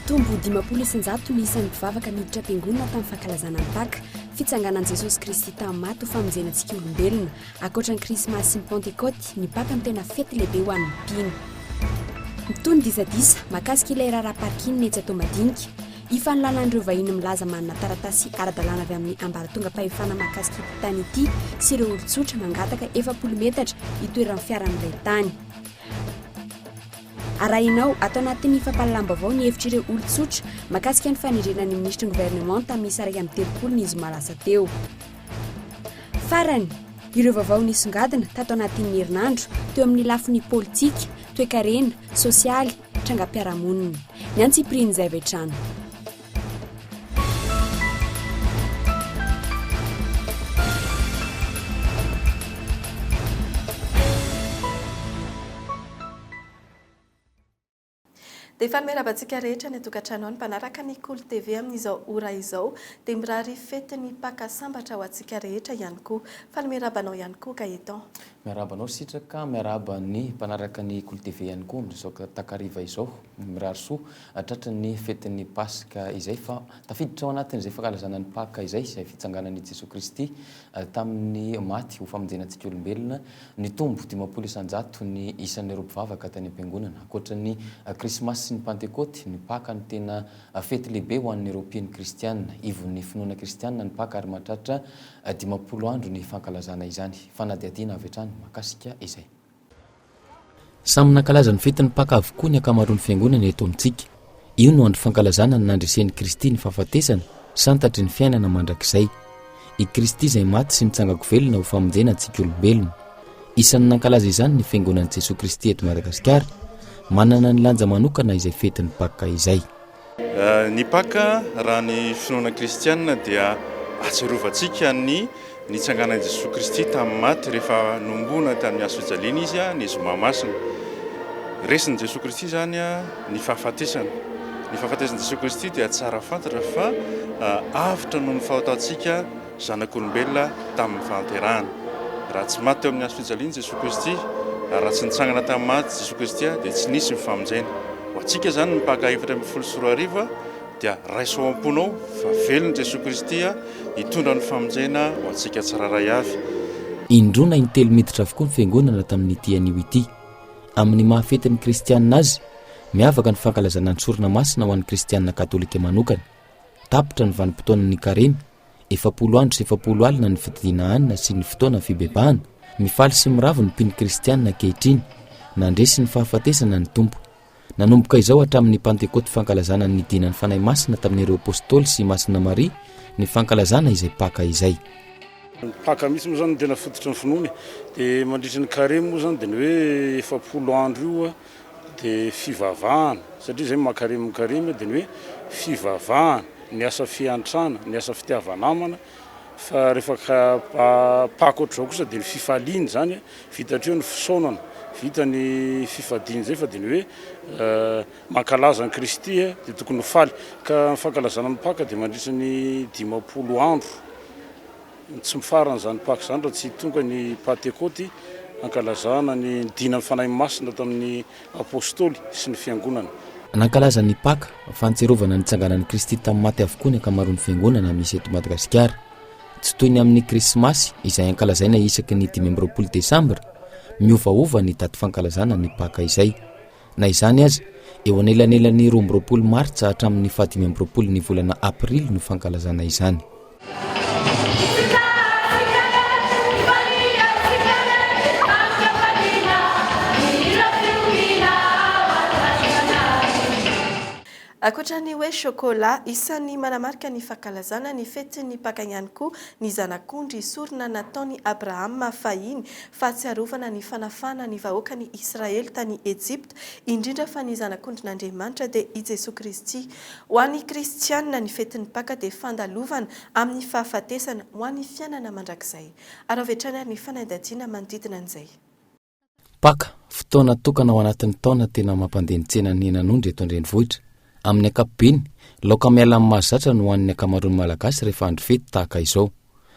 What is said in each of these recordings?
Nitombo 500 ny isan'ny mpivavaka miditra am-piangonana tamin'ny fankalazana ny Paka, fitsanganan'i Jesosy Kristy tamin'ny maty ho famonjenantsika olombelona. Ankoatran'ny Krismasy sy ny Pentekoty, ny Paka no tena fety lehibe ho an'ny mpino. Mitony disadisa mahakasika ilay raharaham-parikiny etsy atao madinika. Ifanolalan'ireo vahiny milaza manana taratasy ara-dalàna avy amin'ny ambaratonga-pahefana mahakasika ity tany ity sy ireo olon-tsotra mangataka 7 metatra itoeran'ny fiaran'ilay tany. Arahinao atao anatin'ny fampalalam-baovao ny hevitr'ireo olon-tsotra mahakasika ny fanerenan'ny ministry ny gouvernement tamin'ny 30 ny zoma lasa teo. Farany, ireo vaovao nisongadina tato anatin'ny herinandro teo amin'ny lafiny politika, toe-karena, sosialy, trangam-piarahamonina. Ny antsipriany izay vetrano. Dia efa mirabantsika rehetra ny atokantrano ny mpanaraka ny Kolo TV amin'izao ora izao dia mirary fety ny Paka sambatra ho antsika rehetra ihany koa. Fa mirabanao ihany koa Gaëtan. Miarabanao sitraka, miaraba ny mpanaraka ny Kolo TV ihany koa amin'izao takariva izao mirary soa tratra ny fety ny Pasika izay fa tafiditra ao anatin'izay fankalazana ny Paka izay fitsanganan'i Jesosy Kristy tamin'ny maty ho famonjenantsika olombelona. Ny tombo 500 isan-jato ny isan'ireo mpivavaka tany am-piangonana. Ankoatran'ny Krismasy sy ny Pentekoty, ny Paka no tena fety lehibe ho an'ny Europiany Kristianina. Ivon'ny finoana Kristianina ny Paka ary mahatratra 50 andro ny fankalazana izany. Fanadihadiana avy hatrany mahakasika izay. Samy nankalaza ny fety ny Paka avokoa ny ankamaroan'ny fiangonana eto amintsika. Io no andro fankalazana ny nandresen'i Kristy ny fahafatesana, santatry ny fiainana mandrakizay. I Kristy izay maty sy nitsangako velona ho famonjenantsika olombelona. Isan'ny nankalaza izany ny fiangonan'i Jesosy Kristy eto Madagasikara. Manana ny lanja manokana izay fety ny Paka izay. Ny Paka raha ny finoana kristianina dia atsiarovantsika ny nitsanganan'i Jesosy Kristy tamin'ny maty rehefa nombona tamin'ny hazo-fijaliana izy ny zoma masina. Resin'i Jesosy Kristy zany ny fahafatesana. Ny fahafatesan'i Jesosy Kristy dia tsara fantatra fa avitra noho ny fahotatsika zanak'olombelona tamin'ny fahanterahana. Raha tsy maty teo amin'ny hazo-fijaliana Jesosy Kristy, raha tsy nitsangana tamin'ny maty Jesosy Kristy dia tsy nisy ny famonjena. Ho antsika zany ny Paka 140 dia raiso ao am-ponao fa velon'i Jesosy Kristy hitondra ny famonjena ho antsika tsiraray avy. Indrona in-3 miditra avokoa ny fiangonana tamin'ity anio ity. Amin'ny mahafetin'ny kristianina azy, miavaka ny fankalazana ny sorona masina ho an'ny kristianina katolika manokana. Tapitra ny vanim-potoanan'ny karena, 70 andro sy 70 alina ny fitidina hanina sy ny fotoana fibebahana. Mifaly sy miravo ny mpino kristianina ankehitriny, nandresy ny fahafatesana ny tompo. Nanomboka izao hatramin'ny Pentekoty fankalazana ny dinan'ny fanahy masina tamin'ireo apôstôly sy masina Maria, ny fankalazana izay Paka izay. Ny Paka misy moa zany tena fototry ny finoana dia mandritra ny kare moa zany dia ny hoe 70 andro io dia fivavahana satria izay mahakaremy dia ny hoe fivavahana, ny asa fiantrana, ny asa fitiavanamana. Fa rehefa Paka ohatr'izao kosa dia ny fifaliana zany vita treo ny fisaonana, vita ny fifadiana zay fa dia ny hoe mankalaza ny Kristy dia tokony faly. Ka ny fankalazana ny Paka dia mandritra ny 50 andro. Tsy mifarana zany Paka zany raha tsy tonga ny Pentekoty ankalazana ny dinan'ny fanahy masina tamin'ny apôstôly sy ny fiangonana. Nankalaza ny Paka fantsiarovana ny tsanganan'i Kristy tamin'ny maty avokoa ny ankamaroan'ny fiangonana misy eto Madagasikara. Tsy toy ny amin'ny Krismasy izay ankalazaina isaky ny 15 Desambra, miovaova ny daty fankalazana ny Paka izay. Na izany aza, eo anelanelan'ny 12 Martsa hatramin'ny 15 ny volana Aprily no fankalazana izany. Ankoatran'ny hoe chocolat, isan'ny manamarika ny fankalazana ny fetin'ny Paka ihany koa ny zanak'ondry sorona nataon'i Abrahama fahiny fahatsiarovana ny fanafana ny vahoaka ny Israely tany Ejipta, indrindra fa ny zanak'ondry n'Andriamanitra dia i Jesosy Kristy. Ho an'ny kristianina ny fetin'ny Paka dia fandalovana amin'ny fahafatesana ho an'ny fiainana mandrakizay. Ary avetrany ny fanadihadiana manodidina an'izay. Paka, fotoana tokana ao anatin'ny taona tena mampandeha ny tsenan'ny henan'ondry eto an-drenivohitra. Amin'ny ankapobeny, laoka miala amin'ny mahazatra no ho an'ny ankamaroan'ny malagasy rehefa andro fety tahaka izao.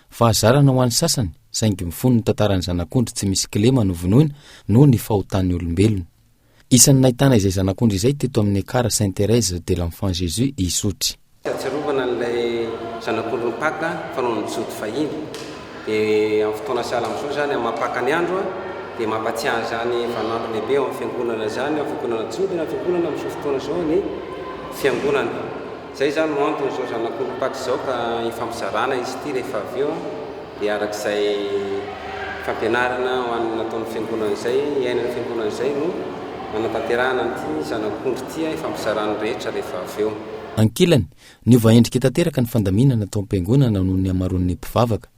Fahazarana ho an'ny sasany, saingy mifono ny tantaran'ny zanak'ondry tsy misy kilema no vonoina noho ny fahotan'ny olombelona. isan'ny nahitana izay zanak'ondry izay teto amin'ny ekara Sainte Thérèse de l'Enfant Jésus Isotry. Atsiarovana ilay zanak'ondry mipaka fanaon'ny misotro fahiny dia amin'ny fotoana sahala amin'izao zany amin'ny mampaka ny andro dia mampatsiahy zany vanandro lehibe ao amin'ny fiangonana zany amin'ny fiangonana jody na fiangonana amin'izao fotoana zao ny fiangonana. Zay zany no antony zao zanak'ondry mipaka izao ka hifampizarana izy ity rehefa avy eo dia arak'izay fampianarana ho an'ny nataon'ny fiangonana izay iainan'ny fiangonana izay no manatanterahana an'ity zanak'ondry ity hifampizarana rehetra rehefa avy eo. Ankilany niova endrika tanteraka ny fandaminana tao am-piangonana noho ny amaron'ny mpivavaka.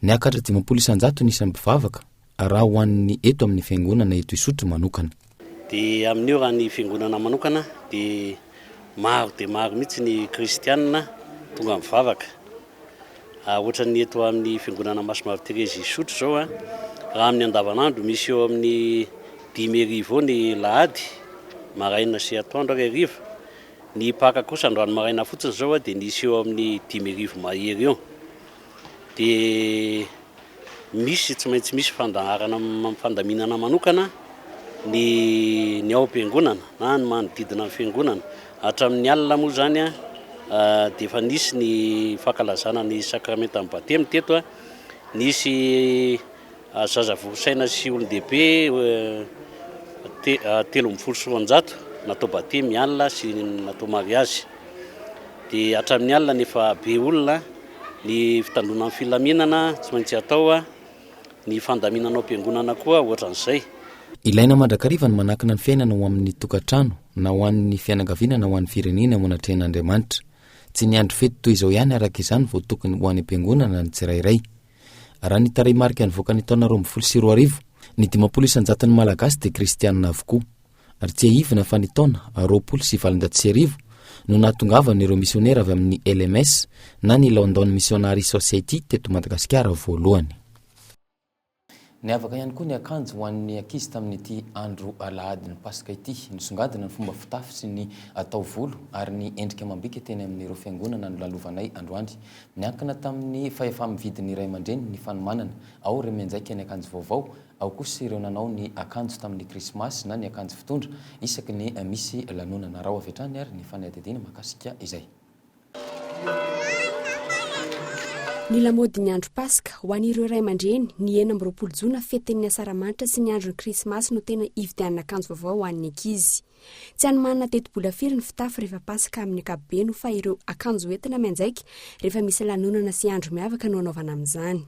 Niakatra 500 nisan'ny mpivavaka raha ho an'ny eto amin'ny fiangonana eto Isotry manokana. Dia amin'io raha ny fiangonana manokana dia maro mihitsy ny kristianina tonga mivavaka. Ohatra ny eto amin'ny fiangonana Maso Mavy Thérèse Isotry zao raha amin'ny andavanandro misy eo amin'ny 10:00 ny lahady maraina sy atoandro ariva. Ny paka kosa androany maraina fotsiny zao dia nisy eo amin'ny 10:00 mahery eo. Dia misy tsy maintsy misy fandaharana fandaminana manokana ny ao am-piangonana na ny manodidina ny fiangonana. Hatramin'ny alina moa zany dia efa nisy ny fankalazana ny sakramenta amin'ny batemy teto nisy zaza vorosaina sy olon-dehibe 370 natao batemy alina sy natao mariazy. Dia hatramin'ny alina nefa be olona ny fitandrona amin'ny filaminana tsy maintsy atao ny fandaminana ao am-piangonana koa ohatran'izay. Ilaina mandrakariva ny manakana ny fiainana ho amin'ny tokantrano na ho an'ny fianakaviana na ho an'ny firenena monatrehan'Andriamanitra. Tsy ny andro fety toy izao ihany araka izany vao tokony ho an'ny am-piangonana ny tsirairay. Raha ny taray marika nivoaka ny taona 2024 ny 500 ny malagasy dia kristianina avokoa. Ary tsy ahivina fa ny taona 2029 no nahatongavan'ireo ireo misionera avy amin'ny LMS na ny London Missionary Society teto Madagasikara voalohany. Niavaka ihany koa ny akanjo ho an'ny ankizy tamin'ity andro alahady ny Pasika ity, nisongadina ny fomba fitafy sy ny taovolo ary ny endrika amam-bika teny amin'ireo fiangonana no lalovanay androany. Niankina tamin'ny fahefa-mividin'ny Ray aman-dreny ny fanomanana, ao ireo mianjaika ny akanjo vaovao, ao kosa ireo nanao ny akanjo tamin'ny krismasy na ny akanjo fitondra isaky ny misy lanonana. Raha avy hatrany ary ny fanadihadiana mahakasika izay. Ny lamaody ny andro Pasika ho an'ireo Ray aman-dreny ny 20 Jona fetin'ny Asaramanitra sy ny andro ny krismasy no tena ividianana akanjo vaovao ho an'ny ankizy. Tsy hanomanana teti-bola firy ny fitafy rehefa Pasika amin'ny ankapobeny fa ireo akanjo entina mianjaika rehefa misy lanonana sy andro miavaka no anaovana amin'izany.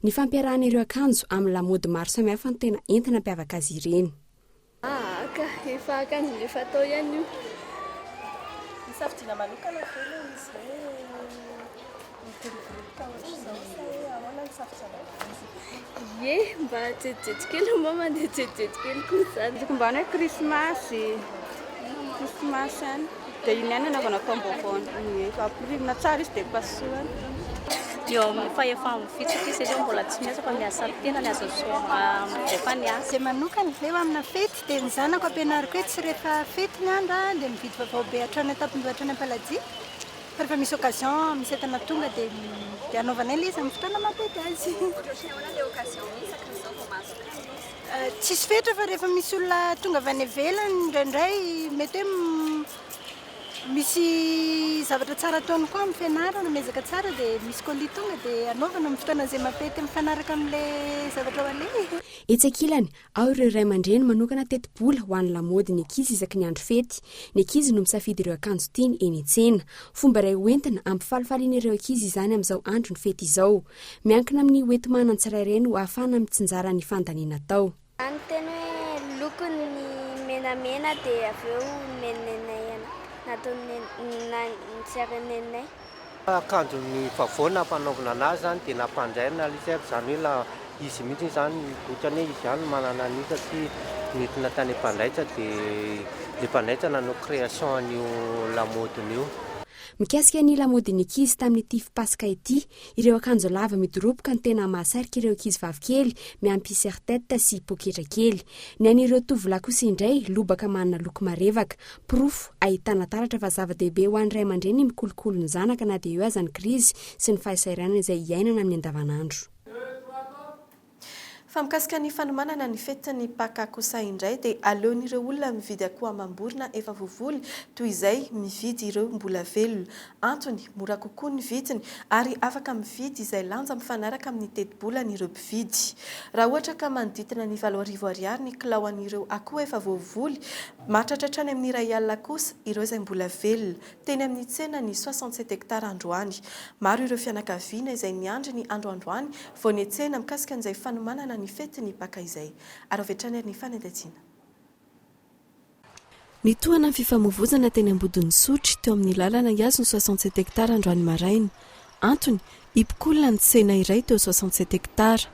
Ny fampiarahana ireo akanjo amin'ny lamaody maro samihafa no tena entina mpiavaka azy ireny. Efa akanjo efa atao ihany io. Misafidiana manokana velo izy Ye, mba jejetikely mba mandeha jejetikely koa zany. Mba hoe krismasy any dia iny ihany anaovana vaovao efa pirina tsara izy dia pasoany. Eo amin'ny fahefa-ny fitsika izy eo mbola tsy miasa fa miasa tena ny azo rehefa ny asa. Izay manokana eo amina fety dia ny zanako ampianariko hoe tsy rehefa fety ny andro dia mividy vaovao be hatrany an-tampon-doha hatrany am-paladia. Fa rehefa misy occasion misy entana tonga dia anaovanay ilay izy amin'ny fotoana mampety azy. Tsisy fetra fa rehefa misy olona tonga avy any ivelany indraindray mety hoe misy zavatra tsara ataony koa amin'ny fianarana mezaka tsara dia misy colis tonga dia anaovana amin'ny fotoana izay mampety mifanaraka amin'ilay zavatra ho alay. Etsy ankilany ao ireo Ray aman-dreny manokana teti-bola ho an'ny lamaody ny ankizy isaky ny andro fety. Ny ankizy no misafidy ireo akanjo tiany eny an-tsena. Fomba iray hoentina ampifalifaliana ireo ankizy izany amin'izao andro ny fety izao. Miankina amin'ny hoentimana ny tsirairay no ahafahana mitsinjara ny fandaniana tao. Any tena hoe lokony menamena dia avy eo menenay nataony tsiaranenay. Akanjo ny vavoana fanaovana anazy zany dia nampanjairina izany hoe izy mihitsy zany ohatrany hoe izy ihany manana an'io sy nentina tany mpandaitra dia ilay mpandaitra nanao création an'io lamodiny io. Mikasika ny lamodiny ankizy tamin'ity Pasika ity, ireo akanjo lava midoroboka no tena mahasarika ireo ankizy vavikely miampy sertete sy poketra kely. Ny an'ireo tovolahy kosa indray lobaka manana loko marevaka, pirofo ahitana taratra fa zava-dehibe ho an'ny Ray aman-dreny mikolokolo ny zanaka na dia eo aza ny krizy sy ny fahasairanana izay iainana amin'ny andavanandro. fa mikasika ny fanomanana ny fetiny paka kosa indray dia aleon'ireo olona mividy akoho amam-borona efa vovoly toy izay mividy ireo mbola velona. Antony mora kokoa ny vidiny ary afaka mividy izay lanja mifanaraka amin'ny teti-bolana ireo mpividy. Raha ohatra ka manodidina ny 7,000 ariary ny kilao an'ireo akoho efa vovoly, mahatratra any amin'ny R1,000 kosa ireo izay mbola velona. Teny amin'ny tsena ny 67 hektara androany. Maro ireo fianakaviana izay niandry ny androany vao ny tsena mikasika an'izay fanomanana ny fetiny paka izay. Aravetrany ny fanendatsiana. Nitohana ny fifamoivoizana teny Ambodin'ny Sotry teo amin'ny lalana Iazo ny 67 hektara androany maraina. Antony hipikolona ny tsena iray teo 67 hektara.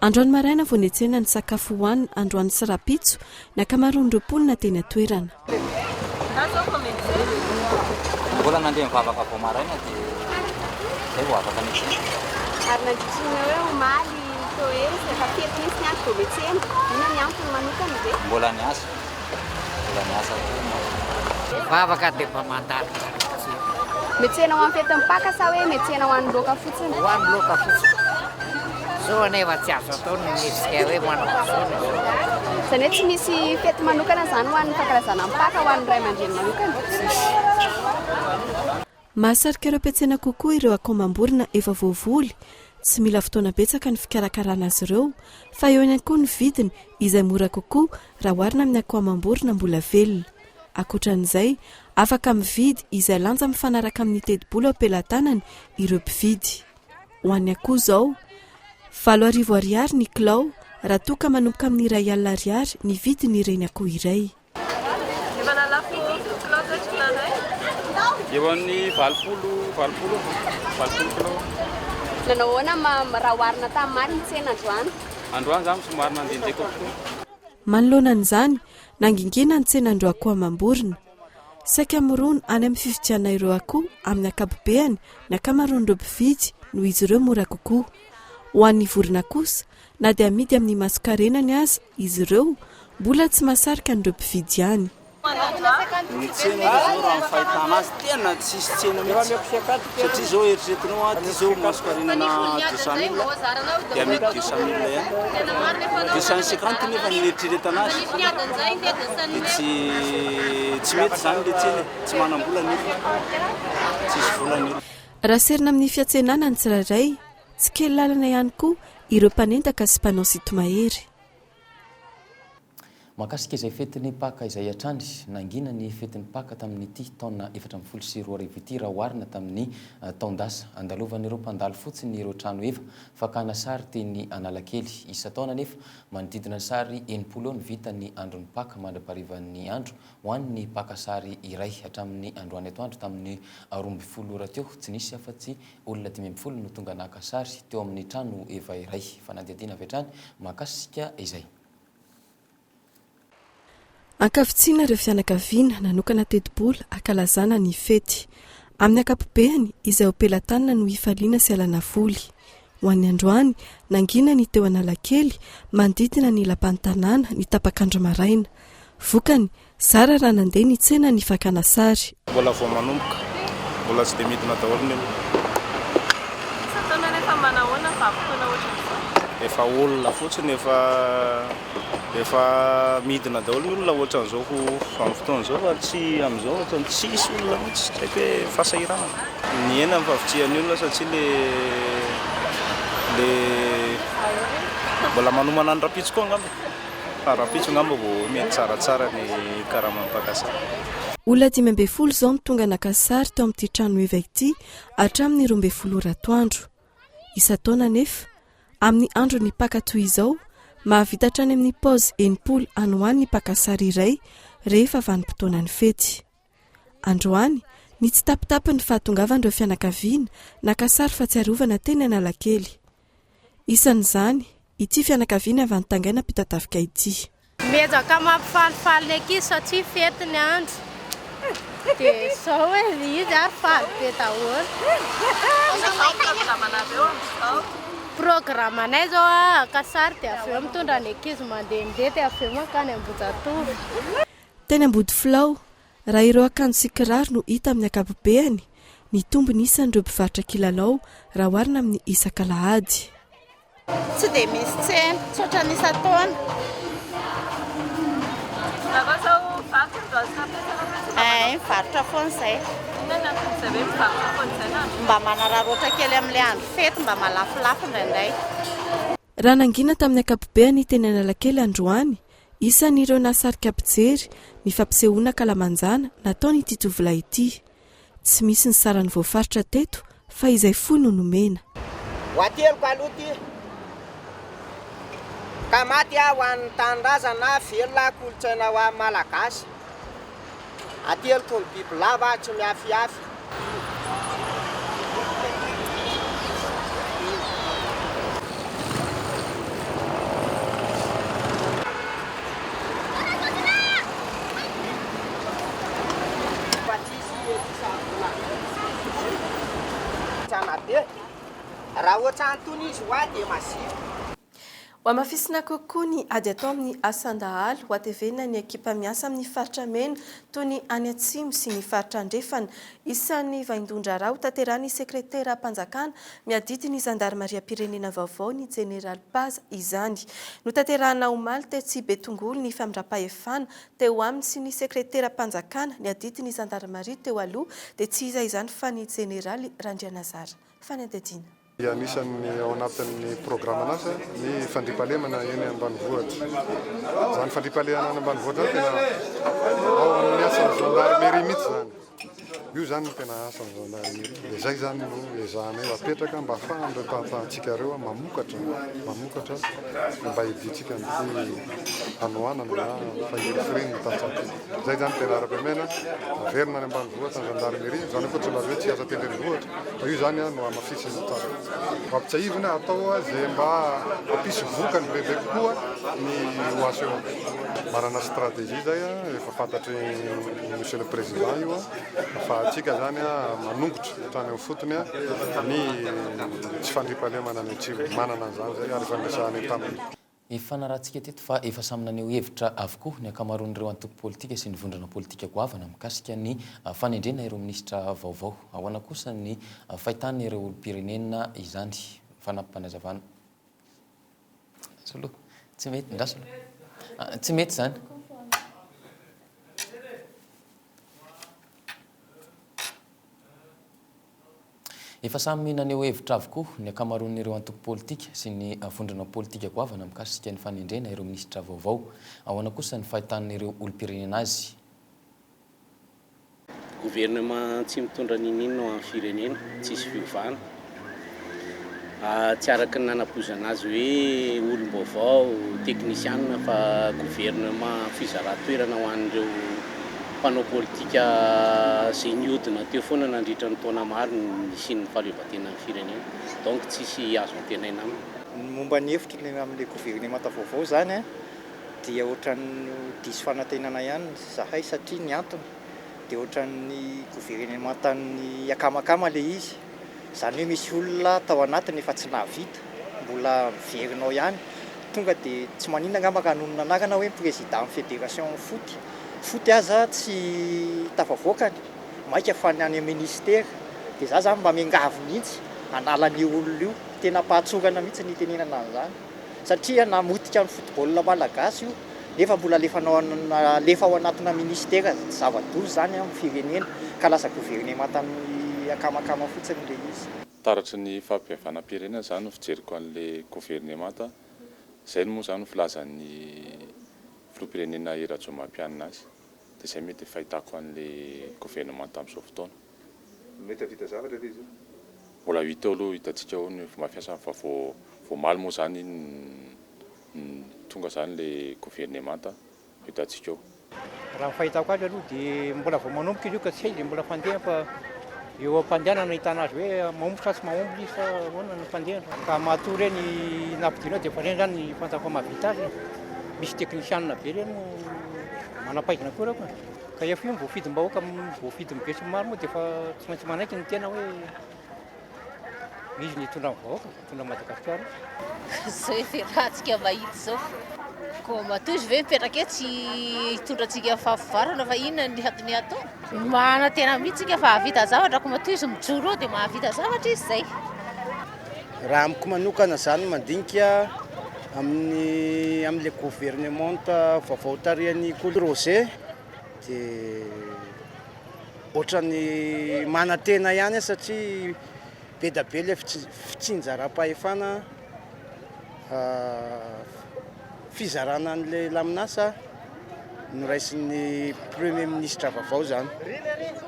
Androany maraina vao niantsena ny sakafo hoanina androany sy rapitso ny ankamaroan'ireo mponina teny atoerana. Mbola nandeha mivavaka vao maraina dia zay vao afaka niantsena. Ary nandritrina hoe omaly teo eny efa fety misy ny andro vao miantsena. Ina ny antony manokana ve? Mbola niasa. Mivavaka dia mba mandalo. Miantsena ho amin'ny fetin'ny paka sa hoe miantsena ho an'ny laoka fotsiny? Ho an'ny laoka fotsiny. Zao anefa tsy azo atao ny misika hoe manao zona. Izany hoe tsy misy fety manokana izany ho an'ny fankalazana amin'ny paka ho an'ny ray aman-dreny manokana? Mahasarika ireo mpiantsena kokoa ireo akoho amam-borona efa voavoly. Tsy mila fotoana betsaka ny fikarakarana azy ireo, fa eo ihany koa ny vidiny izay mora kokoa raha oharina amin'ny akoho amam-borona mbola velona. Ankoatran'izay, afaka mividy izay lanja mifanaraka amin'ny teti-bola ao am-pelantanany ireo mpividy. Ho an'ny akoho izao, 7,000 ariary ny kilao raha toa ka manomboka amin'ny R1,000 ny vidiny ireny akoho iray. Eo amin'ny 20 kilao. Nanao ahoana raha oharina tamin'ny mary ny tsena androany? Androany izany somary nandendeko kokoa. Manoloana an'izany, nangingina ny tsena andro akoho amam-borona. Saika mirona any amin'ny fividiana ireo akoho amin'ny akapobeany ny ankamaroan'ireo mpividy noho izy ireo mora kokoa. Ho an'ny vorona kosa, na dia amidy amin'ny maso-karenany aza izy ireo, mbola tsy mahasarika an'ireo mpividy ihany. Ny tsena izao raha ny fahitana azy tena tsisy tsena mihitsy satria izao eritreretinao ty izao maso-karenana 200 000 dia amidy 200 000 ihany 250 nefa ny eritreretana azy tsy mety izany le tsena tsy manam-bola nefa tsisy vola nefa. Raha serina amin'ny fiantsenana ny tsirairay, tsy kely lalana ihany koa ireo mpanendaka sy mpanao sitomahery. Mahakasika izay fetiny paka izay hatrany, nangina ny fetiny paka tamin'ity taona 2024 ity raha oharina tamin'ny taondasa. Andalovan'ireo mpandalo fotsiny ireo trano eva fakana sary teny Analakely. Isa-taona nefa manodidina sary 80 ny vita ny andron'ny paka mandra-parivan'ny andro ho an'ny paka sary iray hatramin'ny androany atoandro tamin'ny 12 ora teo. Tsy nisy afa-tsy olona 5 no tonga naka sary teo amin'ny trano eva iray. Fanadihadiana avy hatrany mahakasika izay. Ankavitsiana ireo fianakaviana nanokana teti-bola akalazana ny fety. Amin'ny akapobeany izay am-pelantanana no hifaliana sy alana voly. Ho an'ny androany, nangina ny teo Analakely manodidina ny lapan'ny tanàna ny tapakandro maraina. Vokany, zara raha nandeha ny tsena ny fakana sary. Mbola vao manomboka, mbola tsy dia midina daholo ny olona. Isa-taona rehefa manahoana fa fotoana ohatran'izao? Efa olona fotsiny efa midina daholo ny olona ohatran'izao amin'ny fotoan'izao fa tsy amin'izao ohatrany tsisy olona mihitsy tsy haiko hoe fasahirana. Ny hena ny favitsihan'ny olona satria le mbola manomana ny rapitso koa angamba. Fa rapitso angamba vao mety tsaratsara ny karaman'mpakasary. Olona 12 zao ny tonga naka sary teo amin'ity trano eva ity hatramin'ny 12 ora atoandro. Isa-taona nefa, amin'ny andro ny paka toy izao, mahavita hatrany amin'ny paozy 80 anoany ny paka sary iray rehefa vanim-potoana ny fety. Androany, ny tsy tapitapy ny fahatongavan'ireo fianakaviana naka sary fahatsiarovana teny Analakely. Isan'izany, ity fianakaviana avy an-tangaina Pitatavika ity. Miezaka mampifalifaly ny ankizy satria fety ny andro. Dia sao hoe izy ary faly be daholo. Programanay zao akasary dia avy eo mitondra ny ankizy mandehandeha dia avy eo mankany Ambojatovo. Teny Ambodifilao, raha ireo akanjo sy kiraro no hita amin'ny akapobeany, ny tombony isan'ireo mpivarotra kilalao raha oharina amin'ny isa-kalahady. tsy dia misy tsena tsotra nisataona mivarotra foana izay mba manararoatra kely amin'ilay andro fety mba malafolafo indraindray. raha nangina tamin'ny ankapobeany teny Analakely androany isan'ireo nasarika mpijery ny fampisehoana kalamanjana nataony ity tovolahy ity. Tsy misy ny sarany voafaritra teto fa izay fohy no nomena. Hoateliko aloha ty ka maty aho an'ny tanindrazana velona kolotsaina ho amin'ny malagasy. Ateliko ny bibilava tsy miafiafy. Raha ohatra antony izy hoa dia masiro. Ho amafisina kokoa ny ady atao amin'ny asan-dahalo ho atevena ny ekipa miasa amin'ny faritra mena toy ny any Atsimo sy ny faritra andrefana. Isan'ny vaindondra rao tanterahany sekretera mpanjakana miadity ny zandarimariam-pirenena vaovao ny General Paz izany. Notanterahana omaly teo Tsibetongolo ny famindram-pahefana teo aminy sy ny sekretera mpanjakana ny adity ny zandarimari teo aloha dia tsy iza izany fa ny Generaly Randrianazara. Fanadidina. Anisan'ny ao anatin'ny programanasa ny fandriampahalemana eny ambanivohitra. Zany fandriampahalemana any ambanivohitra tena ao amin'ny asan'ny gendarmerie mihitsy zany. Io zany tena asan'ny gendarmerie. Dia zay zany no ezahana eo apetraka mba ahafahantsika ireo mamokatra mba hiditsika ny hanoanana na fahirifirina tantsaka. Zay zany tena ara-pamena averina any ambanivohitra ny gendarmerie. Zany koa tsy laza hoe tsy asa tendrenivohitra fa io zany no amafisiny tsara. Ampitsahivina atao zay mba ampisy vokany bebe kokoa ny oaso eo. Manana stratégie zay efa fantatry monsieur le président io afahantsika zany manongotra hatrany amin'ny fotony ny tsy fandriampahalemana ny Atsimo manana an'izany zay ary fandraisahany taminy. Ifanarantsika teto fa efa samy naneho hevitra avokoa ny ankamaroan'ireo antoko politika sy ny vondrana politika goavana mikasika ny fanendrena ireo minisitra vaovao. Ahoana kosa ny fahitany ireo olom-pirenena izany fanampanazavana. Solo tsy mety ndrasolo. Tsy mety zany. Efa samy naneho hevitra avokoa ny ankamaroan'ireo antoko politika sy ny vondrana politika goavana mikasika ny fanendrena ireo minisitra vaovao. Ahoana kosa ny fahitan'ireo olom-pirenena azy. Gouvernement tsy mitondra ninino amin'ny firenena, tsisy fiovana. Tsy araka ny nanapozana azy hoe olom-baovao, teknisianina fa gouvernement fizara-toerana ho an'ireo mpanao politika izay nihodina teo foana nandritra ny taona maro sy ny fahaleovantena amin'ny firenena. Donc tsisy azo antenaina aminy. Momba ny hevitra amin'ilay gouvernement vaovao zany dia ohatran'ny diso fanantenana ihany zahay satria ny antony dia ohatran'ny gouvernement tany akamakama ilay izy. Zany hoe misy olona tao anatiny efa tsy nahavita, mbola miverinao ihany. Tonga dia tsy maninona angamba ka hanonona anarana hoe président fédération foot aza tsy tafavoakany, maika fa ny any ministère. Dia za zany mba miangavy mihitsy hanala ny olona io, tena pahatsorana mihitsy ny tenenana an'izany. Satria namotika ny football malagasy io, nefa mbola lefa ao anatina ministère zava-doza zany amin'ny firenena ka lasa gouvernement tamin'ny akamakama fotsiny ilay izy. Taratry ny fampihavanam-pirenena zany no fijeriko an'ilay gouvernement zay moa zany filazan'ny filoham-pirenena Rajoelina azy. Dia izay mety fahitako an'ilay gouvernement tamin'izao fotoana. Mety havita zavatra ilay izy? Mbola hita eo aloha hitantsika eo ny fomba fiasany fa vao maly moa zany tonga zany ilay gouvernement hitantsika eo. Raha fahitako azy aloha dia mbola vao manomboka izy io ka tsy hay dia mbola fandeha fa eo am-pandehanana ahitana azy hoe mahombotra sy mahomby izy fa ahoana ny fandehana. Ka matory ny nampidina dia fa reny zany ny fantako mahavita azy. Misy teknisianina be reny manampaikina koa reo. Ka efa io voafidim-bahoaka voafidim-be sy maro moa dia fa tsy maintsy manaiky ny tena hoe izy ny hitondra vahoaka, hitondra Madagasikara. Zao fiarahantsika mahita zao. Ko matoy izy ve mipetraka eto tsy hitondratsika fahafivarana fa inona ny hatiny atao? Mana tena mihitsy tsika fa havita zavatra ko matoy izy mijoro eo dia mahavita zavatra izy zay. raha amiko manokana zany mandinika amin'le gouvernement vaovao tarihan'ny Rosé dia ohatrany manatena ihany satria be da be le fitsinjaram-pahefana fizarana an'le laminasa noraisin'ny premier ministre vaovao zany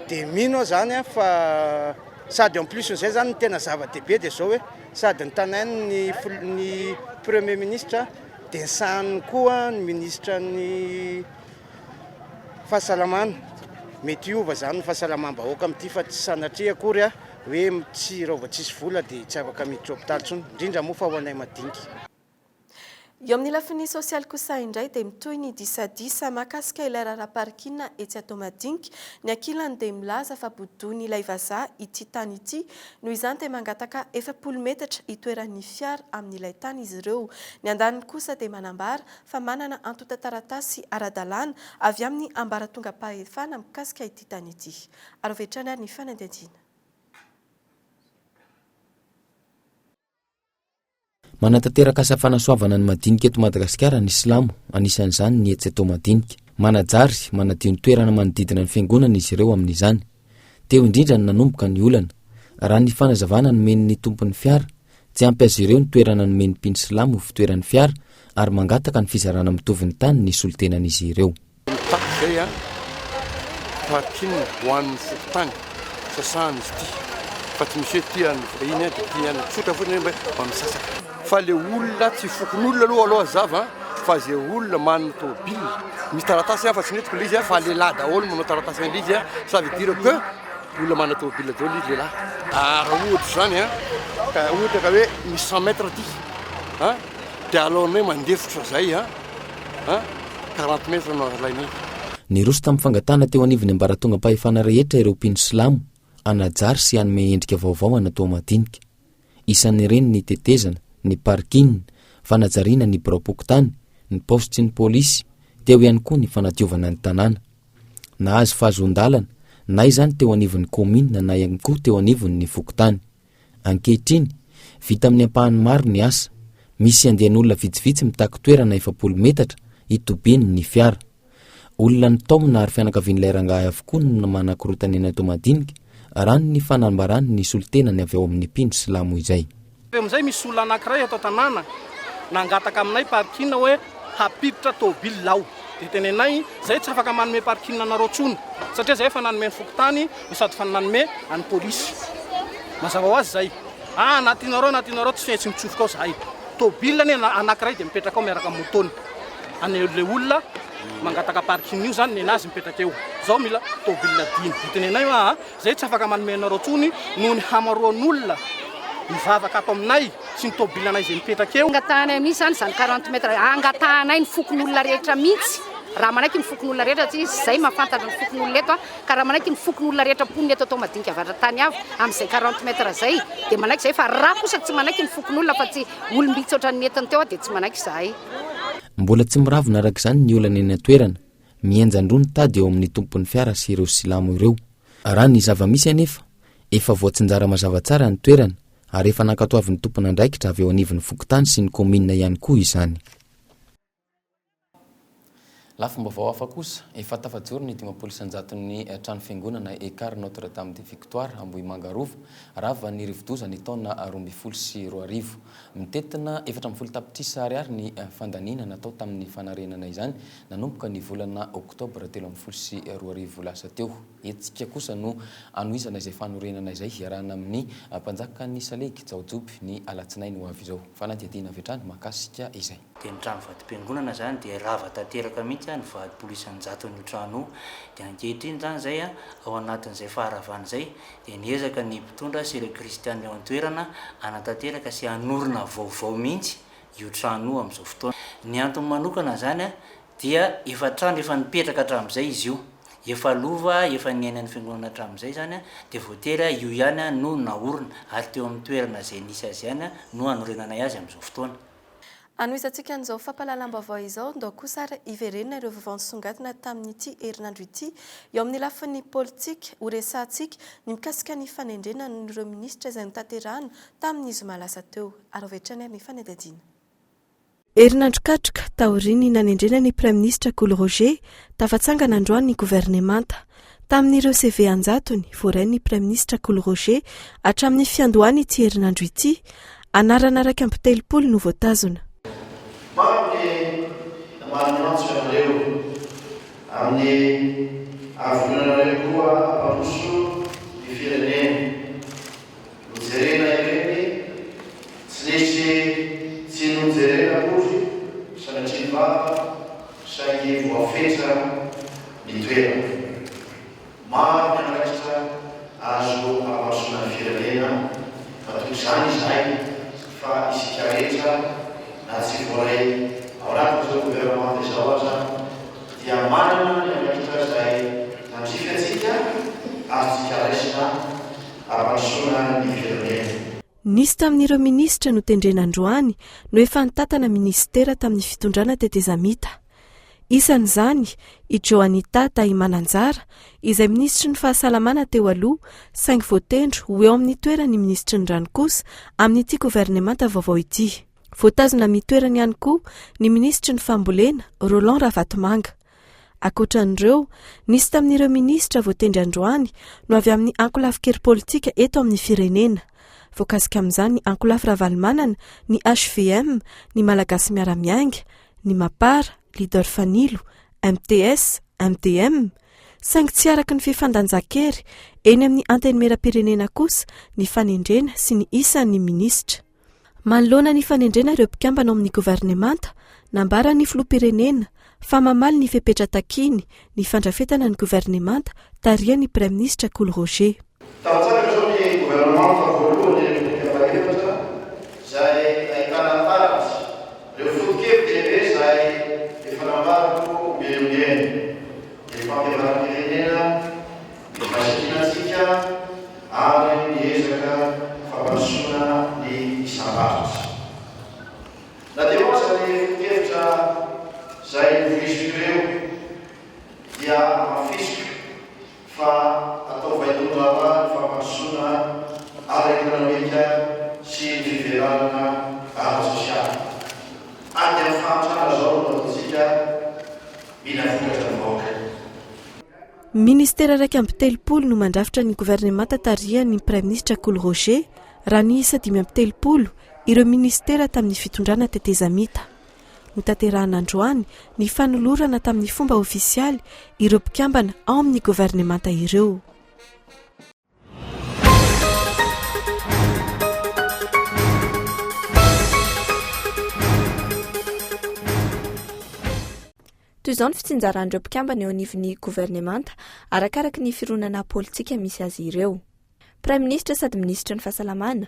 dia mino zany fa sady en plus zay zany tena zava-dehibe dia zao hoe sady ny tanainy ny premier ministre dia ny sahaniny koa ny ministre ny fahasalamana mety hiova zany ny fahasalamam-bahoaka amin'ity fa tsy sanatria akory hoe tsy raha vao tsisy vola dia tsy afaka miditra hôpitaly tsony indrindra moa fa ho anay madinika. Eo amin'ny lafiny sosialy kosa indray dia mitoy ny disadisa mahakasika ilay raharaham-parikina etsy atao madinika ny ankilany dia milaza fa bodony ilay vazaha ity tany ity noho izany dia mangataka 700 metatra itoeran'ny fiara amin'ilay tany izy ireo. Ny andaniny kosa dia manambara fa manana antota taratasy ara-dalàna avy amin'ny ambaratonga-pahefana mikasika ity tany ity. Arovetrany ary ny fanadihadiana. Manatanteraka asa fanasoavana ny madinika eto Madagasikara ny Silamo, anisan'izany ny etsy atao madinika. Manajary, manadio ny toerana manodidina ny fiangonana izy ireo amin'izany. Teo indrindra ny nanomboka ny olana. Raha ny fanazavana nomeny ny tompon'ny fiara, tsy ampy azy ireo ny toerana nomeny mpiny Silamo fitoeran'ny fiara ary mangataka ny fizarana mitovy ny tany ny solotenan'izy ireo. Zay parking hoan'ny fokotany sasahany izy ity fa tsy misy ety iny dia tsotra fotsiny misasaka fa le olona tsy fokon'olona aloha zava fa zay olona manana tômôbila misy taratasy fa tsy netiko le izy fa lehilahy daholo manao taratasy an'le izy ça veut dire que olona manana tômôbila daholo izy lehilahy raha ohatra zany ka ohatra ka hoe misy 100 mètres aty dia alohanay mandefotra zay 40 mètres no alainay. Ny roso tamin'ny fangatana teo anivon'ny ambaratonga-pahefana rehetra ireo mpino Silamo anajary sy anome endrika vaovao anatao madinika. Isan'ireny ny tetezana, ny parking, fanajariana ny biraopokotany, ny posty ny polisy, teo ihany koa ny fanadiovana ny tanàna. Na azy fahazon-dalana, na izany teo anivon'ny komina na ihany koa teo anivon'ny fokotany. Ankehitriny, vita amin'ny ampahany maro ny asa. Misy andehan'olona vitsivitsy mitaky toerana 700 metatra itobeny ny fiara. Olona ny taomina ary fianakavian'ilay rangahy avokoa no manakorotany eny atao madinika raha ny fanambarany ny solotenany avy ao amin'ny mpino Silamo izay. Amizay misy olona anankiray atao tanàna nangataka aminay parkina hoe hapiditra tômôbily lao. Dia tenenay zay tsy afaka manome parkina nareo tsony satria zay efa nanome ny fokotany sady fa nanome any polisy. Mazava ho azy zay. Anatinareo tsy fetsy mitsofoka ao zahay. Tômôbily anankiray dia mipetraka ao miaraka amin'ny motony. An'le olona mangataka parking io zany nenazy mipetraka eo. Zao mila tômôbily dimy. Tenenay zay tsy afaka manome nareo tsony noho ny hamaroan'olona mivavaka ato aminay sy ny tômôbily anay zay mipetraka eo. Angatanay mihitsy zany 40 metra angatanay ny fokon'olona rehetra mihitsy. Raha manaiky ny fokon'olona rehetra tsy zay mahafantatra ny fokon'olona eto ka raha manaiky ny fokon'olona rehetra poniny eto atao madinika avatra tany avy amin'izay 40 metra zay dia manaiky zay fa raha kosa tsy manaiky ny fokon'olona fa tsy olombitsy ohatran'ny entiny teo dia tsy manaiky zahay. Mbola tsy miravina araka izany ny olana eny toerana mienjandro ny tady eo amin'ny tompon'ny fiara sy ireo Silamo ireo. Raha ny zava-misy anefa efa voatsinjara mazava tsara ny toerana ary efa nankatoavin'ny tompona andraikitra avy eo anivon'ny fokotany sy ny komina ihany koa izany. Lafim-baovao hafa kosa efa tafajoro ny 500 ny trano fiangonana Ekar Notre Dame de Victoire Ambohimanga Rova rava ny rivodoza ny taona 2024. Mitetina 710 tapitrisa ariary ny fandanina natao tamin'ny fanarenana izany nanomboka ny volana oktobra 2022 lasa teo. Etsika kosa no anoizana izay fanorenana izay hiarahana amin'ny mpanjaka ny Salegy Jaojoby ny alatsinainy ho avy izao. Fanadihadiana avy hatrany mahakasika izay. Dia ny trano vatim-piangonana zany dia rava tanteraka mihitsy ny vady-polisy jaton'ny trano dia ankehitriny zany zay ao anatin'izay faharavana zay dia niezaka ny mpitondra sy ireo kristianina eo an-toerana anatanteraka sy hanorina vaovao mihitsy io trano amin'izao fotoana. Ny antony manokana zany dia efa trano efa nipetraka hatramin'izay izy io, efa lova efa niainan'ny fiangonana hatramin'izay zany dia voatery io ihany no naorina ary teo amin'ny toerana izay nisy azy ihany no hanorenanay azy amin'izao fotoana. Anoisantsika an'izao fampahalalam-baovao izao ndao kosa ary iverenina ireo vaovao nisongadina tamin'ity herinandro ity eo amin'ny lafin'ny politika ho resahantsika ny mikasika ny fanendrenan'ireo minisitra izay notanterahana tamin'ny zoma lasa teo ary ovetrany ary ny fanedadiana. Herinandro katroka taoriny nanendrena ny Prime Ministre Cool Roger tafatsangana androany ny gouvernemanta. Tamin'ireo CV anjatony voarainy Prime Ministre Cool Roger hatramin'ny fiandohany ity herinandro ity anarana araka amby telopolo no voatazona. Maro ny maniantso amin'ireo amin'ny avonanareo koa amparoso ny firenena. Nojerena ireny tsy nisy tsy nojerena akory sanatria vava saingy voafetra ny toerana. Maro ny andraikitra azo amparosoana ny firenena matoky izany izay fa isika rehetra na tsy voaray ao anatin'izao gouvernement izao aza dia manana ny andraikitra izay nandrifatsika azotsika raisina amparosoana ny firenena. Nisy tamin'ireo minisitra no tendrenandroany no efa nitatana ministera tamin'ny fitondrana tetezamita. Isan'izany i Joanita Taimananjara izay ministry ny fahasalamana teo aloha saingy voatendro ho eo amin'ny toerany ministry ny rano kosa amin'ity gouvernemanta vaovao ity. Voatazona mitoerany ihany koa ny ministry ny fambolena Roland Ravatomanga. Ankoatran'ireo, nisy tamin'ireo ministra voatendry androany no avy amin'ny ankolafin-kely politika eto amin'ny firenena. Voakasika amin'izany ankolafy Ravalomanana, ny HVM, ny Malagasy Miaramianga, ny Mapara, Leader Fanilo, MTS, MTM, saingy tsy araka ny fifandanjakery eny amin'ny antenimera-pirenena kosa ny fanendrena sy ny isan'ny ministra. Manoloana ny fanendrena ireo mpikambana ao amin'ny gouvernemanta, nambara ny filoham-pirenena fa mamaly ny fepetra takiny ny fandrafetana ny gouvernemanta taria ny Prime Ministre Cool Roger. Tafatsaka zao ny gouvernemanta voalohany efatra izay ahitana taratsy ireo foto-kevitra lehibe izay efa nambarako mirenena ny fampiavaram-pirenena ny fasikinantsika ary ny ezaka famparosoana ny isam-barotra. Na dia ohatsy ny foto-kevitra izay novoiziko ireo dia mafisika fa atao vaitondràna ny famparosoana ara-ekonomika sy ny fiveranana ara-sosialy. Ady amin'ny fahatrana zao no ataontsika mila vokatra ny vahoaka. Ministera raiky amby telopolo no mandrafitra ny gouvernemanta taria ny Prime Ministre Cool Roger raha ny isa 5 amby telopolo ireo ministera tamin'ny fitondrana tetezamita. Notanterahana androany ny fanolorana tamin'ny fomba ofisialy ireo mpikambana ao amin'ny gouvernemanta ireo. Toy izao ny fitsinjaran'ireo mpikambana eo anivon'ny gouvernemanta arakaraka ny fironana politika misy azy ireo. Prime Ministre sady Ministre ny fahasalamana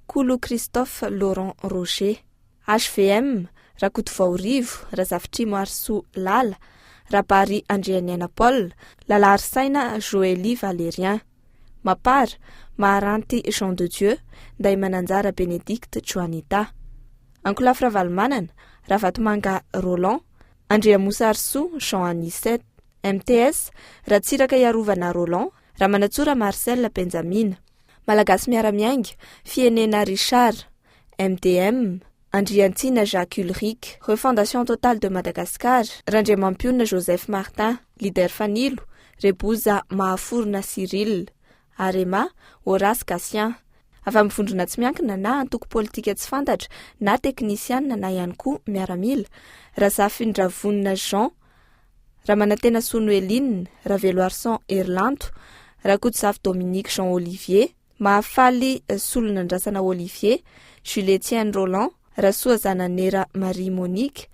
Cool Christophe Laurent Roger, HVM Rakoto Vaorivo, Razafitrimo Arsoa Lala, Rabary Andrianiana Paul, Lalary Saina Joëlie Valérien, Mapara Maharanty Jean de Dieu, Ndaimananjara Bénédicte Joanita, Ankolafy Ravalomanana Ravatomanga Roland, Andriamosa Arsoa Jean Anisette, MTS Ratsiraka Iarovana Roland, Ramanatsora Marcel Benjamin, Malagasy Miaramianga Fienena Richard, MDM Andriantsina Jacques Ulrich, Refondation Totale de Madagascar Randriamampiona Joseph Martin, Leader Fanilo Reboza Mahaforona Cyril, Arema Horace Cassien. Avy amin'ny vondrona tsy miankina na antoko politika tsy fantatra na teknisianina na ihany koa miaramila, Razafindravonina Jean, Ramanantena Sonoeline, Ravelo Arsan Erlanto, Rakotsavy Dominique Jean Olivier, Mahafaly Solonandrasana Olivier, Julietienne Roland, Rasoa Zananera Marie Monique,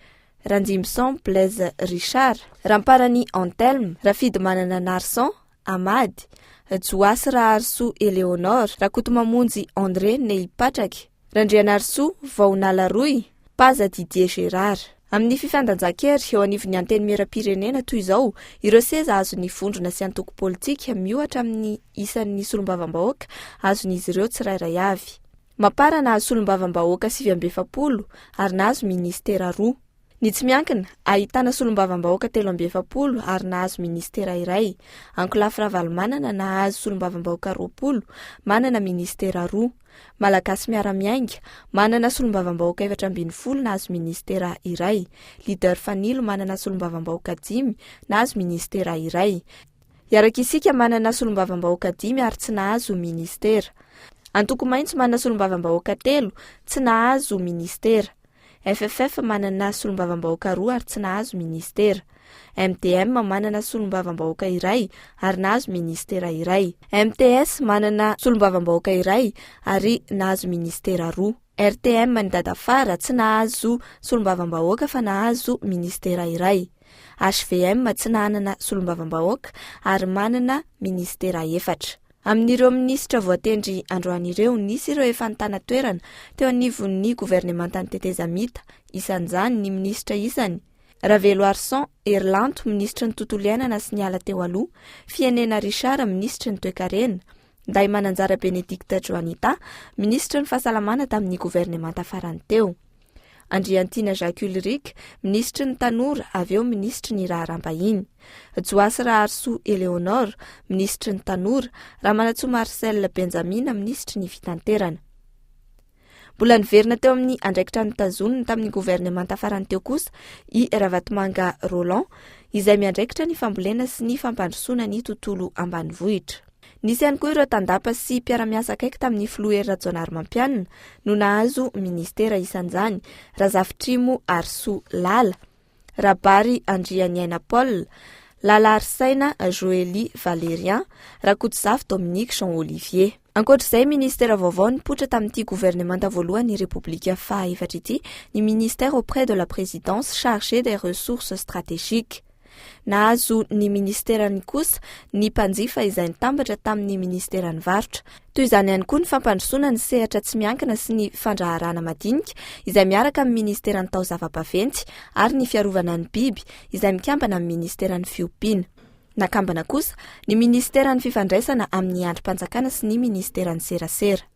Randimson Blaise Richard, Ramparany Antelme, Rafidy Manana Narsan, Amady, Joasy Raharsoa Eleonore, Rakoto Mamonjy André Neipatraky, Randriana Arsoa Vaonala Roy, Paza Didier Gérard. Amin'ny fifandanjakery eo anivon'ny antenimera-pirenena toy izao, ireo seza azon'ny vondrona sy antoko politika miohatra amin'ny isan'ny solombavam-bahoaka azon'izy ireo tsirairay avy. Mapara nahazo solombavam-bahoaka 720 ary nahazo ministera 2. Ny tsy miankina ahitana solombavam-bahoaka 320 ary nahazo ministera iray. Ankolafy Ravalomanana nahazo solombavam-bahoaka 20, manana ministera 2. Malagasy Miaramiainga manana solombavam-bahoaka 420 nahazo ministera iray. Leader Fanilo manana solombavam-bahoaka 5 nahazo ministera iray. Iarakisika manana solombavam-bahoaka 5 ary tsy nahazo ministera. Antoko Maitso manana solombavam-bahoaka 3 tsy nahazo ministera. FFF manana solombavam-bahoaka 2 ary tsy nahazo ministera. MTM manana solombavam-bahoaka iray ary nahazo ministera iray. MTS manana solombavam-bahoaka iray ary nahazo ministera 2. RTM ny Dadafara tsy nahazo solombavam-bahoaka fa nahazo ministera iray. HVM tsy nanana solombavam-bahoaka ary manana ministera 4. Amin'ireo minisitra voatendry androan'ireo nisy ireo efa nitana toerana teo anivon'ny governemanta ny Tetezamita, isan'izany ny ministra isany. Ravelo Arsan Erlanto ministra ny tontolo iainana sy ny ala teo aloha, Fienena Richard ministra ny toe-karena, Nday Mananjara Benedicta Joanita ministra ny fahasalamana tamin'ny governemanta farany teo. Andriantina Jacques Ulrich ministra ny tanora avy eo ministra ny raharambahiny. Joasy Raharsoa Eleonore ministra ny tanora, Ramanatsoa Marcel Benjamina ministra ny fitanterana. Mbola niverina teo amin'ny andraikitra nitazoniny tamin'ny governemanta farany teo kosa i Ravatomanga Roland izay miandraikitra ny fambolena sy ny fampandrosoana ny tontolo ambanivohitra. Nisy ihany koa ireo tandapa sy mpiara-miasa akaiky tamin'ny filoherina Jonary Mampianina no nahazo ministera isan'izany: Razafitrimo Arsoa Lala, Rabary Andrianiaina Paul, Lala Arsaina Joélie Valérian, Rakotsavy Dominique Jean Olivier. Ankoatr'izay ministera vaovao nipoitra tamin'ity governemanta voalohany République fahaefatra ity ny ministère auprès de la présidence chargé des ressources stratégiques. Nahazo ny ministerany kosa ny mpanjifa izay nitambatra tamin'ny ministerany varotra. Toy izany ihany koa ny fampandrosoana ny sehatra tsy miankina sy ny fandraharana madinika izay miaraka amin'ny ministerany taozava-baventy ary ny fiarovana ny biby izay mikambana amin'ny ministerany fiompiana. Nakambana kosa ny ministerany fifandraisana amin'ny androm-panjakana sy ny ministerany serasera.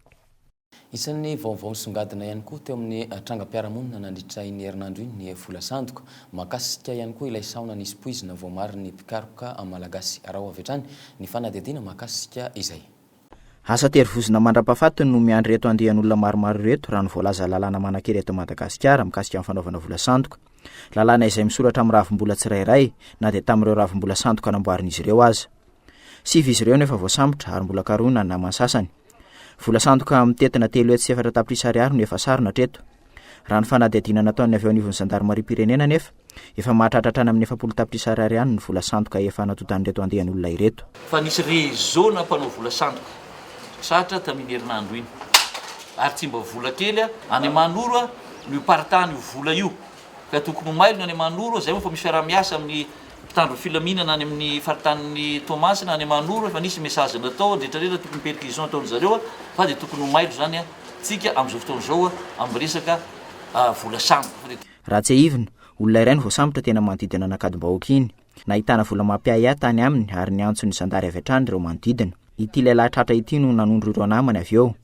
Isan'ny vaovao songadina ihany koa teo amin'ny trangam-piarahamonina nandritra iny herinandro iny ny vola sandoka mahakasika ihany koa ilay saona nisy poizina voamary ny mpikaroka malagasy. Raha ho avy hatrany ny fanadihadiana mahakasika izay. Asa terivozina mandra-pahafatiny no miandry reto andehan'olona maromaro reto raha ny voalaza lalàna manan-kery eto Madagasikara mikasika amin'ny fanaovana vola sandoka. Lalàna izay misoratra amin'ny ravim-bola tsirairay na dia tamin'ireo ravim-bola sandoka namboarin'izy ireo aza. 7 izy ireo nefa voasambotra ary mbola karona na masasany. Vola sandoka mitetina 3.4 tapitrisa ariary no efa sarona treto. Raha ny fanadihadiana nataony avy eo anivon'ny Zandarmaria pirenena nefa efa mahatratratra amin'ny 7 tapitrisa ariary ihany ny vola sandoka efa natotan'ireto andehan'olona ireto. Fa nisy réseau nampanao vola sandoka satra tamin'ny herinandro iny ary tsy mba vola kely any Manoro no partany vola io ka tokony mailona any Manoro zay fa misy fiarah-miasa amin'ny mpitandro filaminana any amin'ny faritanin'ny Tomasina any Manoro efa nisy message natao rehetrarehetra tokony perquisition ataony zareo fa dia tokony mailo zany tsika amin'izao fotoan'izao amin'ny resaka vola sandoka. Raha tsy ahivina olona iray ny voasambotra tena manodidina anakady-bahoaka iny nahitana vola mampiahy tany aminy ary ny antsony zandary avy hatrany ireo manodidina. Ity lehilahy tratra ity no nanondro ireo namany avy eo.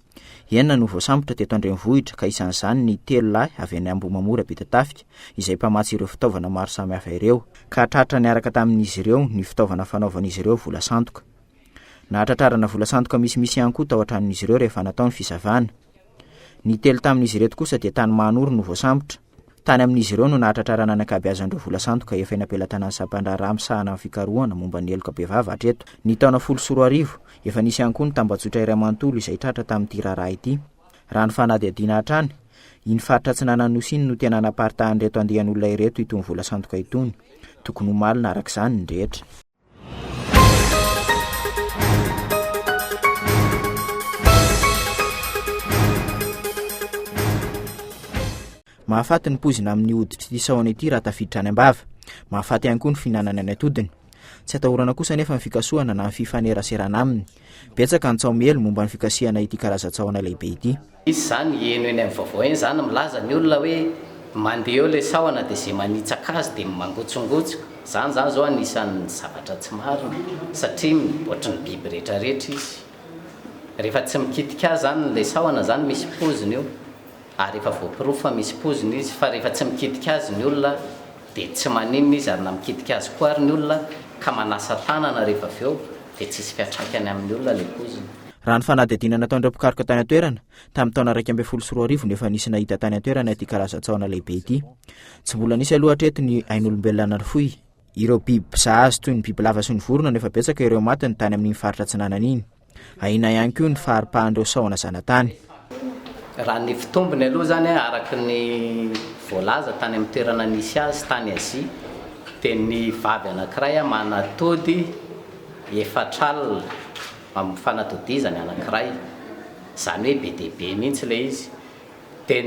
Enina no voasambotra teto Andrenivohitra ka isan'izany ny 3 lahy avy any Ambohimamora Betatafika izay mpamatsy ireo fitaovana maro samihafa ireo ka tratra niaraka tamin'izy ireo ny fitaovana fanaovan'izy ireo vola sandoka. Nahatratrarana vola sandoka misimisy ihany koa tao an-tranon'izy ireo rehefa nataony fisavana. Ny 3 tamin'izy ireto kosa dia tany Manoro no voasambotra. Tany amin'izy ireo no nahatratrarana ny ankabeazan'ireo vola sandoka efa eny am-pelantanan'ny Sampandrara amsahana amin'ny fikarohana momba ny eloka behivavy hatreto. Ny taona 14 efa nisy ihany koa ny tambazotra iray manontolo izay tratra tamin'ity raharaha ity. Raha ny fanadihadiana hatrany, iny faritra tsy nananosiny no tena naparitahan'ireto andehan'olona ireto itony vola sandoka itony. Tokony omalina arak'izany ny rehetra. Mahafaty ny pozina amin'ny hoditra ity saona ity raha tafiditra any am-bava. Mahafaty ihany koa ny fihinanana any atodiny. Tsy atahorana kosa nefa ny fikasohana na ny fifaneraserana aminy. Betsaka ny tsaomelo momba ny fikasihana ity karazan-tsaona lehibe ity. Izy zany eno eny amin'ny vaovao eny zany milaza ny olona hoe mandeha eo ilay saona dia izay manitsaka azy dia mangotsongotsika. Zany zao anisan'ny zavatra tsy marina satria ohatran'ny biby rehetrarehetra izy. rehefa tsy mikitika azy zany le sahona zany misy poziny io ary efa voapirofo fa misy poziny izy fa rehefa tsy mikitika azy ny olona dia tsy maninona izy ary na mikitika azy koa ary ny olona ka manasa tanana rehefa avy eo dia tsisy fiatraikany amin'ny olona le poziny. Raha ny fanadihadiana nataon'ireo mpikaroka tany an-toerana tamin'ny taona 2014 nefa nisy nahita tany an-toerana ity karazan-tsaona lehibe ity. Tsy mbola nisy aloha hatreto ny ain'olombelona narofoy. Ireo biby mpizaha azy toy ny biby lava sy ny vorona nefa betsaka ireo matiny tany amin'ny faritra Atsinanana iny. Ahina ihany koa ny faharipahan'ireo sahona zanatany. Raha ny fitombony aloha zany araky ny voalaza tany amin'ny toerana nisy azy tany Azia dia ny vavy anankiray manatody efatralina amin'ny fanatodizany anankiray, izany hoe be dia be mihitsy ilay izy. Dia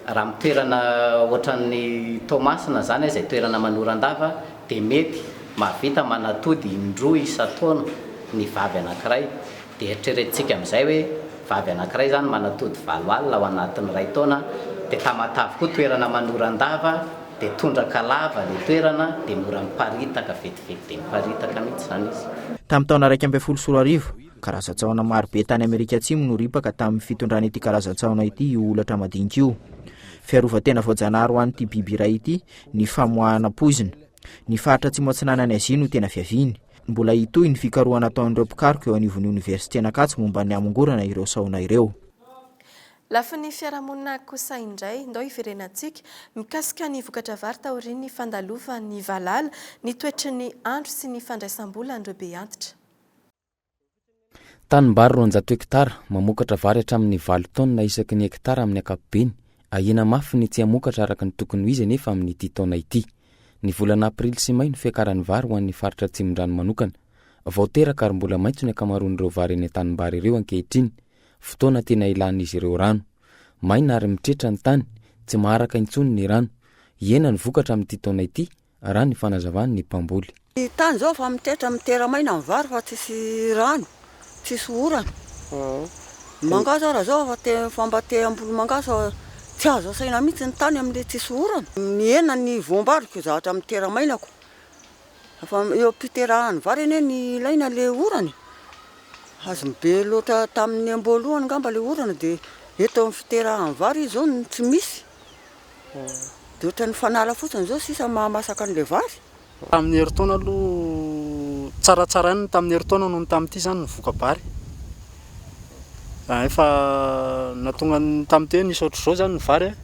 raha amin'ny toerana ohatran'ny Tomasina zany izay toerana manoran-dava dia mety mahavita manatody indroa isa-taona ny vavy anankiray. Dia eritreretintsika amin'izay hoe vavy anankiray zany manatody 4 alina ao anatin'ny 2 taona, dia tamatavy koa toerana manoran-dava dia tondraka lava ny toerana dia mora miparitaka vetivety dia miparitaka mihitsy zany izy. Tamin'ny taona 2014 karazan-tsaona maro be tany Amerika Atsimo no ripaka tamin'ny fitondrana ity karazan-tsaona ity olatra madinika io. Fiarovan-tena voajanahary ho an'ity biby iray ity ny famoahana pozina. Ny faritra Atsimo Atsinanana Azia no tena fiaviany. Mbola hitoy ny fikarohana ataon'ireo mpikaroka eo anivon'ny Université Ankatso momba ny amongorana ireo saona ireo. Lafin'ny fiarahamonina kosa indray ndao iverenantsika mikasika ny vokatra vary taorian'ny fandalovan'ny valala ny toetry ny andro sy ny fandraisam-bola andreo be antitra. Tanimbary 200 hektara mamokatra vary hatramin'ny 7 taona isaky ny hektara amin'ny ankapobeny. Ahina mafy ny tsy hamokatra araka ny tokony ho izy nefa amin'ny 10 taona ity. Ny volana aprily sy may no fiakaran'ny vary ho an'ny faritra Atsimondrano manokana. Vao teraka ary mbola maitso ny akamaroan'ireo vary eny Tanimbary ireo ankehitriny. Fotoana tena ilan'izy ireo rano. Maina ary mitretra ny tany, tsy maharaka intsony ny rano. Iena ny vokatra amin'ny 10 taona ity, raha ny fanazavany ny mpamboly. Ny tany zao fa mitera maina ny vary fa tsisy rano, tsisy orana. Mangaso ara zao fa mba te amboly mangaso tsy azo asaina mihitsy ny tany amin'ilay tsisy orana. Ny hena ny voambariko zahatra amin'ny tera mainako. Fa eo mpiterahany vary eny ny ilaina le orana. Azo be loatra tamin'ny amboalohany ngamba le orana dia eto amin'ny fiterahany vary zao tsy misy. Dia ohatran'ny fanala fotsiny zao sisa mahamasaka an'ilay vary. Tamin'ny herintaona aloha tsaratsara ny tamin'ny herintaona noho ny tamin'ity zany ny voka-bary. Efa natonga tamin'ity nisy ohatr'izao zany ny vary.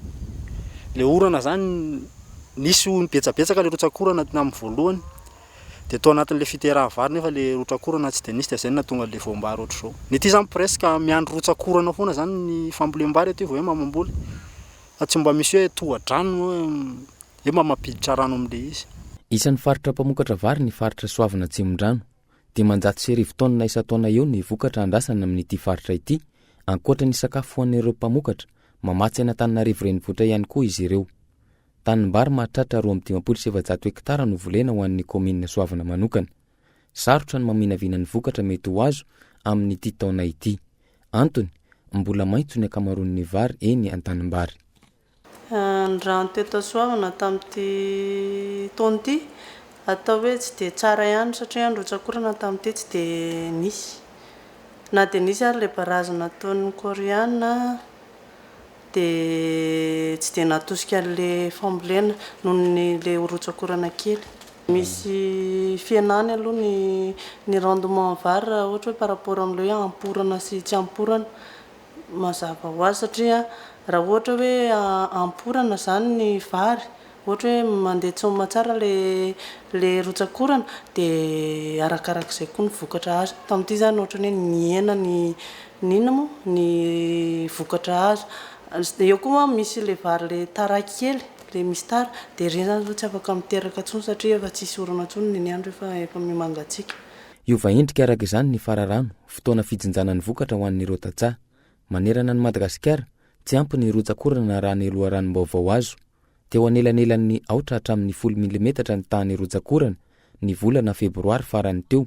Le orana zany nisy ny betsabetsaka le rotsakorana amin'ny voalohany. Dia tao anatin'ilay fiteraha vary nefa le rotsakorana tsy dia nisy dia izay natonga le voambary ohatr'izao. Ny ity zany presque miandry rotsakorana foana zany ny fambolem-bary aty vao hoe mamamboly. Tsy mba misy hoe toha-drano hoe mamapiditra rano amin'ilay izy. Isan'ny faritra mpamokatra vary ny faritra Soavina Atsimondrano. Dia manjato sy 1000 taona isa-taona eo ny vokatra andrasana amin'ity faritra ity. Ankoatra ny sakafo ho an'ireo mpamokatra, mamatsy eny Antananarivo renivohitra ihany koa izy ireo. Tanimbary mahatratra 2700 hektara no volena ho an'ny komina Soavina manokana. Sarotra ny maminaviana ny vokatra mety ho azo amin'ny 10 taona ity. Antony, mbola maitso ny akamaroan'ny vary eny Antanimbary. Ny rano teto Soavina tamin'ity taona ity atao hoe tsy dia tsara ihany satria ny rotsakorana tamin'ity tsy dia nisy. Na dia nisy ary ilay barazana nataon'ny Koriana dia tsy dia natosika an'ilay fambolena noho n'ilay rotsakorana kely. Misy fianany aloha ny rendement vary raha ohatra hoe par rapport amin'ilay hoe amporana sy tsy amporana mazava ho azy satria raha ohatra hoe amporana zany ny vary, ohatra hoe mandeha tsoma tsara le rotsakorana dia arakarak'izay koa ny vokatra azo. Tamin'ity zany ohatra hoe ny hena ny vokatra azo. Eo koa misy le vary le taraky kely, le misy tara, dia ireny zany tsy afaka miteraka intsony satria efa tsisy orana intsony ny andro efa mimangatsika. Iova endrika araka izany ny fararano, fotoana fijinjana ny vokatra ho an'ireo tantsaha. Manerana ny Madagasikara, tsy ampy ny rotsakorana raha ny loharanom-baovao azo. Teo anelanelan'ny 4 hatramin'ny 10 mm ny tany rotsakorana ny volana febroary farany teo,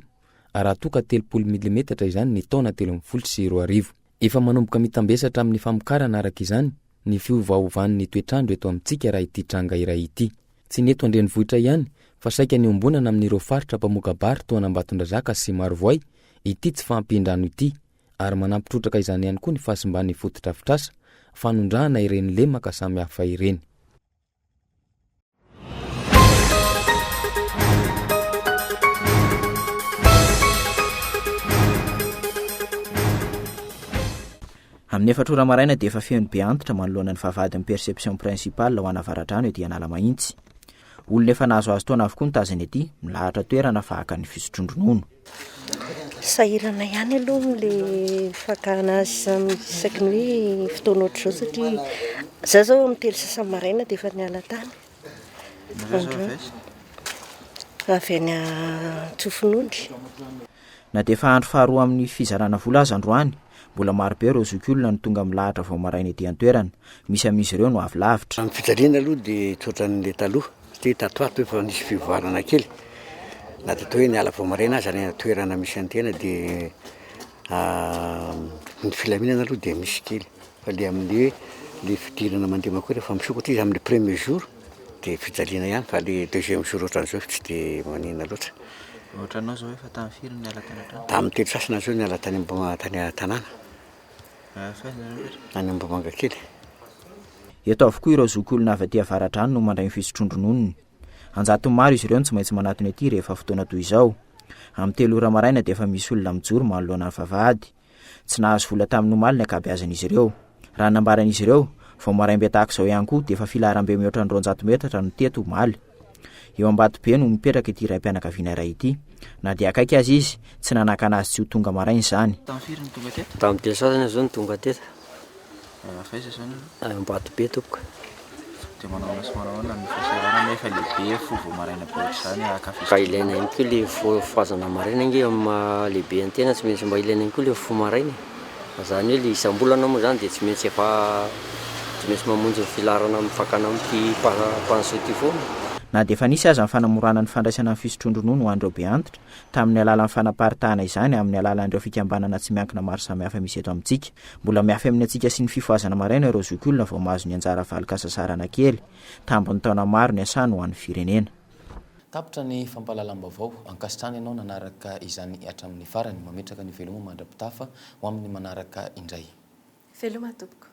raha toka 30 mm izany ny taona 2012. Efa manomboka mitambesatra amin'ny famokarana araka izany ny fiovaovan'ny toetrandro eto amintsika raha ity tranga iray ity. Tsy neto andrenivohitra ihany fa saika ny ombonana amin'ireo faritra mpamoka-bary toa Ambatondrazaka sy Marovoay ity tsy fampindrano ity ary manampitrotraka izany ihany koa ny fahasimban'ny fototrafitrasa fanondrahana ireny lemaka samy hafa ireny. Amin'ny efatrora maraina dia efa feno be antitra manoloana ny vavahady amin'ny perception principale ho ana Avaradrano ety Analamahitsy. Olona efa nahazo azo taona avokoa ny tazany ety milahatra toerana fahaka ny fisotrondronono. Sahirana ihany aloha le fakana azy isaky ny hoe fotoana ohatr'izao satria za zao mitely sasany maraina dia efa niala tany. Avy any Tsofinondry. Na dia efa andro faharoa amin'ny fizarana vola azy androany, mbola maro be ireo zokiolona ny tonga milahatra vao maraina ety an-toerana, misy amin'izy ireo no avy lavitra. Amin'ny fijaliana aloha dia tsoatran'ilay taloha, satria tatoato efa nisy fivoarana kely. Na dia hoe niala vao maraina azy any toerana misy antena dia ny filaminana aloha dia misy kely. Fa le amin'le le fidirana mandeha makoa rehefa misokatra izy amin'ny premier jour dia fijaliana ihany, fa le deuxième jour ohatran'izao tsy dia manina loatra. Ohatranao zao efa tamin'ny firy niala tany an-trano? Tamin'ny telo sasana zao niala tany tanàna. Any Ambohimanga kely. Eto avokoa ireo zokiolona avy aty Avaradrano no mandray ny fisotrondrononony. Anjatony maro izy ireo no tsy maintsy manatony aty rehefa fotoana toy izao. Amin'ny 3 ora maraina dia efa misy olona mijoro manoloana ny vavahady. Tsy nahazo vola tamin'ny omaly ny ankabeazan'izy ireo. Raha nambaran'izy ireo, vao maraimbe tahaka izao ihany koa dia efa filaharam-be mihoatra ny 200 metatra no teto omaly. Eo Ambatobe no mipetraka ity raim-pianakaviana iray ity. Na dia akaiky azy izy, tsy nanakana azy tsy ho tonga maraina izany. Tamin'ny firy ny tonga teto? Tamin'ny Desazana zao ny tonga teto. Faiza zany? Ambatobe tompoko. Dia manao ny fasarana nefa lehibe fo vao maraina be ohatr'izany akafizy. Ka ilaina ihany koa le foazana maraina nge amin'ny lehibe antena tsy maintsy mba ilaina ihany koa le fo maraina. Izany hoe le isam-bolana moa zany dia tsy maintsy mamonjy ny filarana amin'ny fakana amin'ity pansoty foana. Na dia efa nisy aza ny fanamorana ny fandraisana ny fisotrondronono ho an'ireo be antitra tamin'ny alalan'ny fanaparitahana izany amin'ny alalan'ireo fikambanana tsy miankina maro samihafa misy eto amintsika. Mbola miafy amin'ny antsika sy ny fifoazana maraina ireo zokiolona vao mahazo ny anjara valikasasarana kely tambony taona maro ny asany ho an'ny firenena. Tapitra ny fampahalalam-baovao ankasitrany ianao nanaraka izany hatramin'ny farany mametraka ny veloma mandrapitafa ho amin'ny manaraka indray. Veloma tompoko.